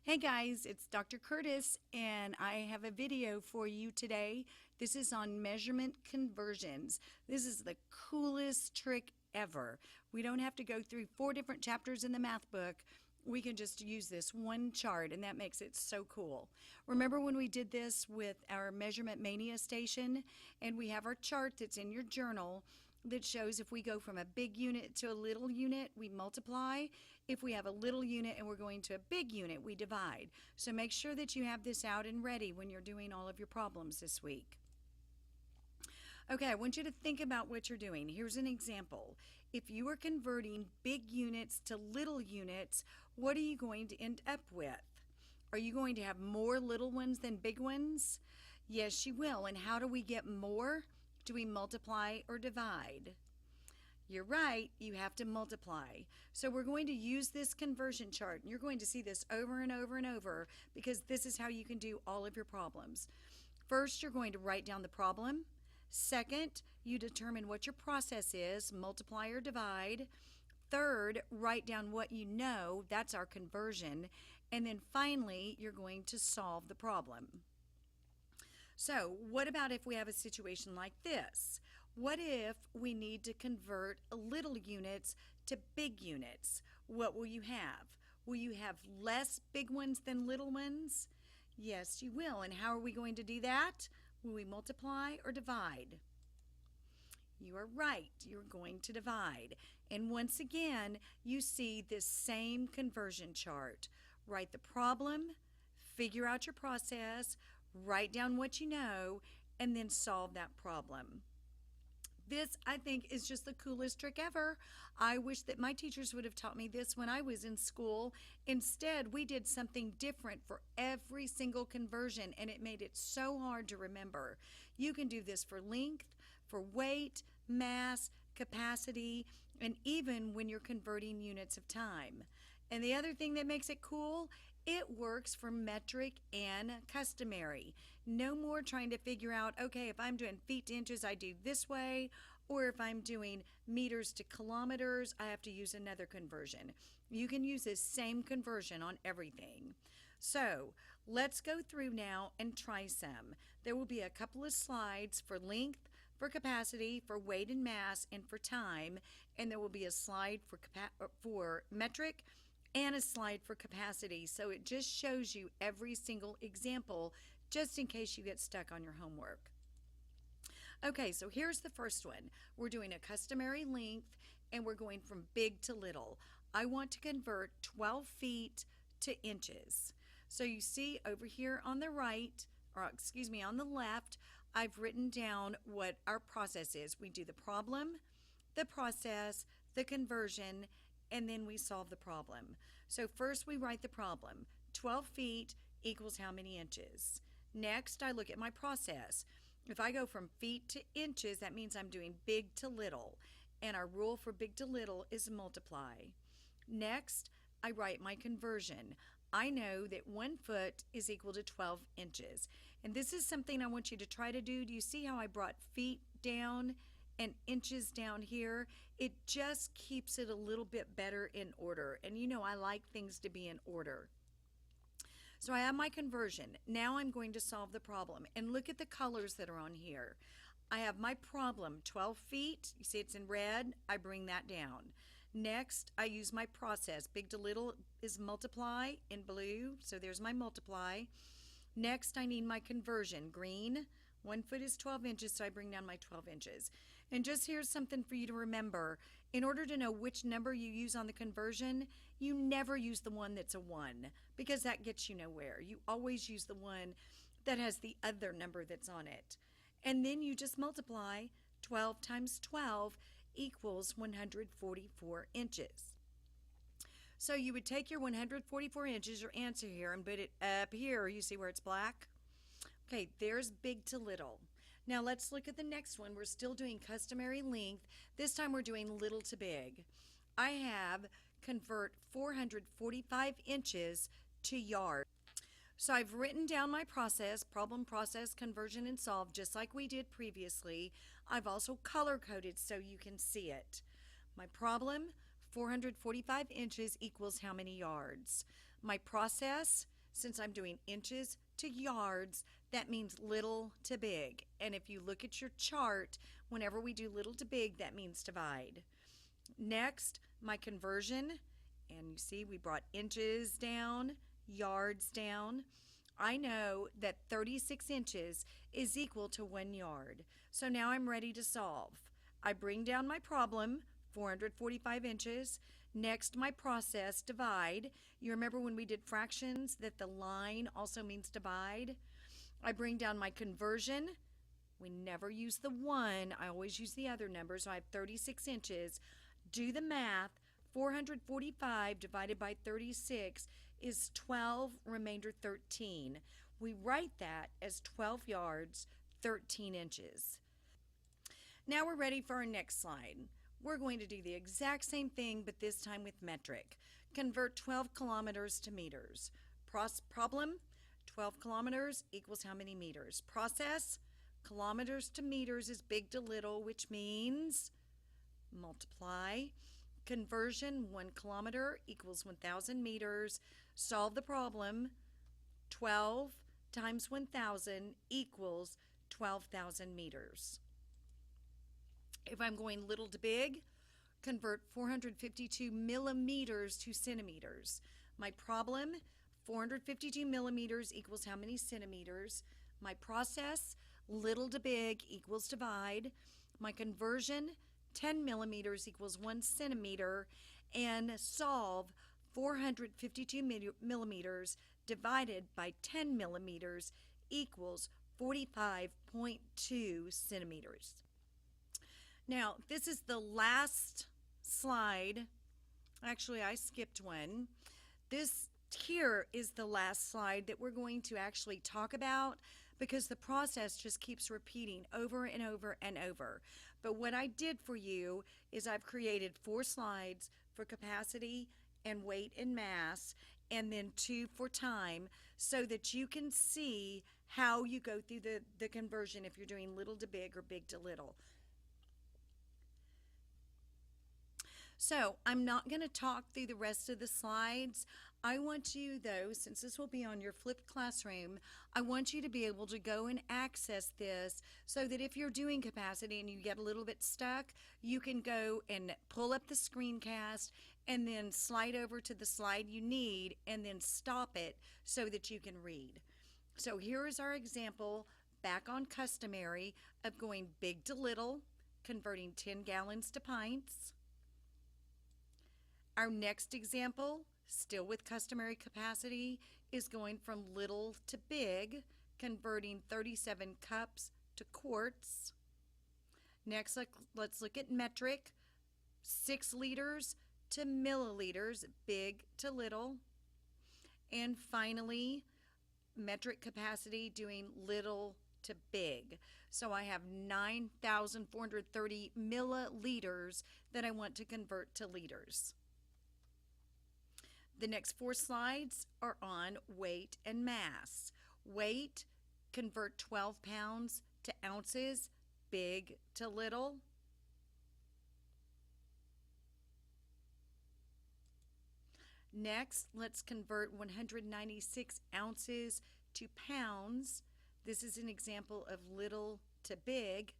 Hey guys, it's Dr. Curtis and I have a video for you today. This is on measurement conversions. This is the coolest trick ever. We don't have to go through 4 different chapters in the math book. We can just use this one chart and that makes it so cool. Remember when we did this with our Measurement Mania station and we have our chart that's in your journal that shows if we go from a big unit to a little unit, we multiply. If we have a little unit and we're going to a big unit, we divide. So make sure that you have this out and ready when you're doing all of your problems this week. Okay, I want you to think about what you're doing. Here's an example. If you are converting big units to little units, what are you going to end up with? Are you going to have more little ones than big ones? Yes, you will. And how do we get more? Do we multiply or divide? You're right, you have to multiply. So we're going to use this conversion chart, and you're going to see this over and over and over because this is how you can do all of your problems. First, you're going to write down the problem. Second, you determine what your process is, multiply or divide. Third, write down what you know, that's our conversion. And then finally, you're going to solve the problem. So what about if we have a situation like this? What if we need to convert little units to big units? What will you have? Will you have less big ones than little ones? Yes, you will. And how are we going to do that? Will we multiply or divide? You are right. You're going to divide. And once again, you see this same conversion chart. Write the problem, figure out your process, write down what you know, and then solve that problem. This, I think, is just the coolest trick ever. I wish that my teachers would have taught me this when I was in school. Instead, we did something different for every single conversion, and it made it so hard to remember. You can do this for length, for weight, mass, capacity, and even when you're converting units of time. And the other thing that makes it cool, it works for metric and customary. No more trying to figure out, okay, if I'm doing feet to inches, I do this way, or if I'm doing meters to kilometers, I have to use another conversion. You can use this same conversion on everything. So let's go through now and try some. There will be a couple of slides for length, for capacity, for weight and mass, and for time, and there will be a slide for metric, and a slide for capacity. So it just shows you every single example just in case you get stuck on your homework. Okay, so here's the first one. We're doing a customary length and we're going from big to little. I want to convert 12 feet to inches. So you see over here on the right, or excuse me, on the left, I've written down what our process is. We do the problem, the process, the conversion, and then we solve the problem. So first we write the problem. 12 feet equals how many inches? Next, I look at my process. If I go from feet to inches, that means I'm doing big to little. And our rule for big to little is multiply. Next, I write my conversion. I know that 1 foot is equal to 12 inches. And this is something I want you to try to do. Do you see how I brought feet down and inches down here? It just keeps it a little bit better in order. And you know I like things to be in order. So I have my conversion. Now I'm going to solve the problem. And look at the colors that are on here. I have my problem, 12 feet. You see it's in red. I bring that down. Next, I use my process. Big to little is multiply in blue. So there's my multiply. Next, I need my conversion, green. 1 foot is 12 inches, so I bring down my 12 inches. And just here's something for you to remember. In order to know which number you use on the conversion, you never use the one that's a 1 because that gets you nowhere. You always use the one that has the other number that's on it. And then you just multiply. 12 times 12 equals 144 inches. So you would take your 144 inches, your answer here, and put it up here. You see where it's black? Okay, there's big to little. Now let's look at the next one. We're still doing customary length. This time we're doing little to big. I have convert 445 inches to yard. So I've written down my process, problem, process, conversion, and solve, just like we did previously. I've also color-coded so you can see it. My problem, 445 inches equals how many yards? My process, since I'm doing inches to yards, that means little to big. And if you look at your chart, whenever we do little to big, that means divide. Next, my conversion, and you see we brought inches down, yards down. I know that 36 inches is equal to 1 yard. So now I'm ready to solve. I bring down my problem, 445 inches. Next, my process, divide. You remember when we did fractions that the line also means divide? I bring down my conversion. We never use the 1. I always use the other number. So I have 36 inches. Do the math. 445 divided by 36 is 12, remainder 13. We write that as 12 yards, 13 inches. Now we're ready for our next slide. We're going to do the exact same thing, but this time with metric. Convert 12 kilometers to meters. Problem, 12 kilometers equals how many meters? Process, kilometers to meters is big to little, which means multiply. Conversion, 1 kilometer equals 1,000 meters. Solve the problem. 12 times 1,000 equals 12,000 meters. If I'm going little to big, convert 452 millimeters to centimeters. My problem, 452 millimeters equals how many centimeters? My process, little to big equals divide. My conversion, 10 millimeters equals 1 centimeter. And solve 452 millimeters divided by 10 millimeters equals 45.2 centimeters. Now, this is the last slide. Actually, I skipped one. This here is the last slide that we're going to actually talk about because the process just keeps repeating over and over and over. But what I did for you is I've created 4 slides for capacity and weight and mass, and then 2 for time, so that you can see how you go through the conversion if you're doing little to big or big to little. So I'm not going to talk through the rest of the slides. I want you, though, since this will be on your flipped classroom, I want you to be able to go and access this so that if you're doing capacity and you get a little bit stuck, you can go and pull up the screencast and then slide over to the slide you need and then stop it so that you can read. So here is our example back on Customary of going big to little, converting 10 gallons to pints. Our next example, still with Customary capacity, is going from little to big, converting 37 cups to quarts. Next, let's look at metric, 6 liters to milliliters, big to little. And finally, metric capacity, doing little to big. So I have 9,430 milliliters that I want to convert to liters. The next 4 slides are on weight and mass. Weight, convert 12 pounds to ounces, big to little. Next, let's convert 196 ounces to pounds. This is an example of little to big.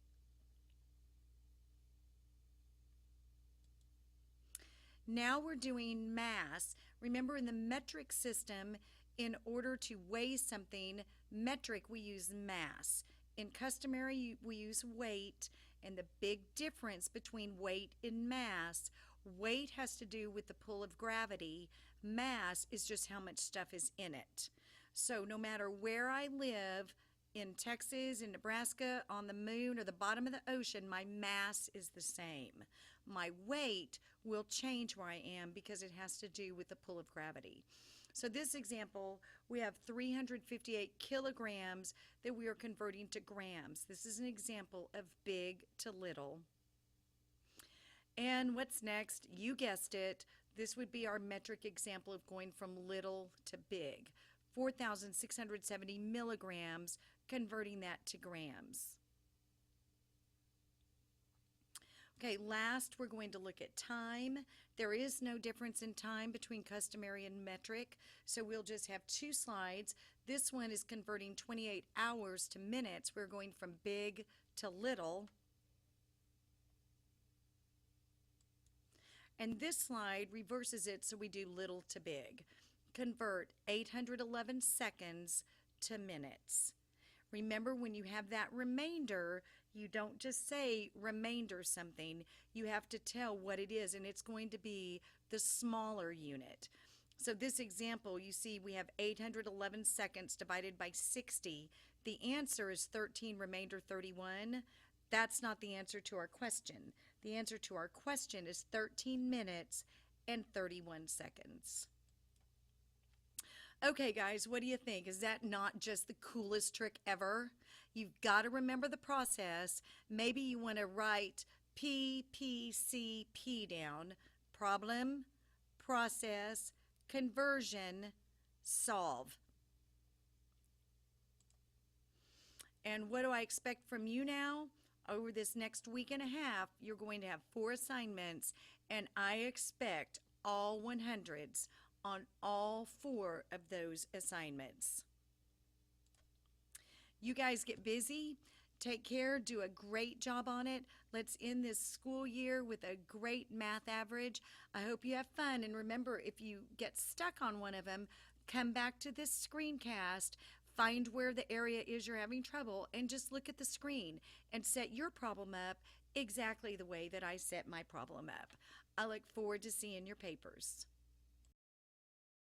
Now we're doing mass. Remember, in the metric system, in order to weigh something, metric, we use mass. In Customary, we use weight, and the big difference between weight and mass, weight has to do with the pull of gravity. Mass is just how much stuff is in it. So no matter where I live, in Texas, in Nebraska, on the moon, or the bottom of the ocean, my mass is the same. My weight will change where I am because it has to do with the pull of gravity. So this example, we have 358 kilograms that we are converting to grams. This is an example of big to little. And what's next? You guessed it. This would be our metric example of going from little to big. 4,670 milligrams, converting that to grams. Okay, last we're going to look at time. There is no difference in time between customary and metric, so we'll just have two slides. This one is converting 28 hours to minutes. We're going from big to little. And this slide reverses it, so we do little to big. Convert 811 seconds to minutes. Remember, when you have that remainder, you don't just say remainder something. You have to tell what it is, and it's going to be the smaller unit. So this example, you see we have 811 seconds divided by 60. The answer is 13 remainder 31. That's not the answer to our question. The answer to our question is 13 minutes and 31 seconds. Okay, guys, what do you think? Is that not just the coolest trick ever? You've got to remember the process. Maybe you want to write PPCP down. Problem, process, conversion, solve. And what do I expect from you now? Over this next week and a half, you're going to have 4 assignments, and I expect all 100s on all 4 of those assignments. You guys get busy. Take care. Do a great job on it. Let's end this school year with a great math average. I hope you have fun. And remember, if you get stuck on one of them, come back to this screencast, find where the area is you're having trouble, and just look at the screen and set your problem up exactly the way that I set my problem up. I look forward to seeing your papers.